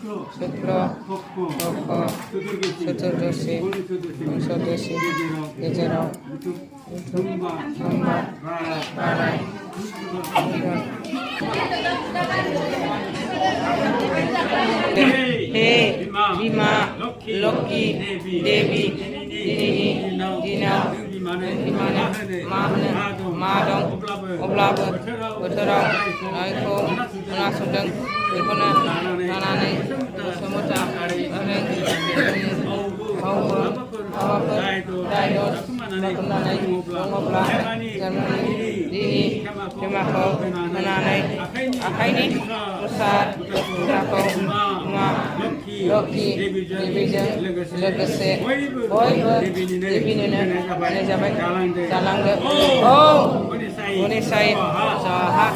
Sutro, Koko, Suturdosi, Unsodosi, Gejero, Sumba, Parai, He, Bima, Loki, Devi, Dina, Dimana, Mahana, Madong, Oblaba, Utara, Naiko, Nasudang, Ipuna, Nanane, Samuta, Areng, Haupa, Daido, Nakunanai, Mongobla, Germany, Dini, Kemako, Nanane, Akaini, Musad, Dako, Ma, Loki, Division, Legacy, Boyber, Divinina, Jalan, Oh, Unisai, Sahat,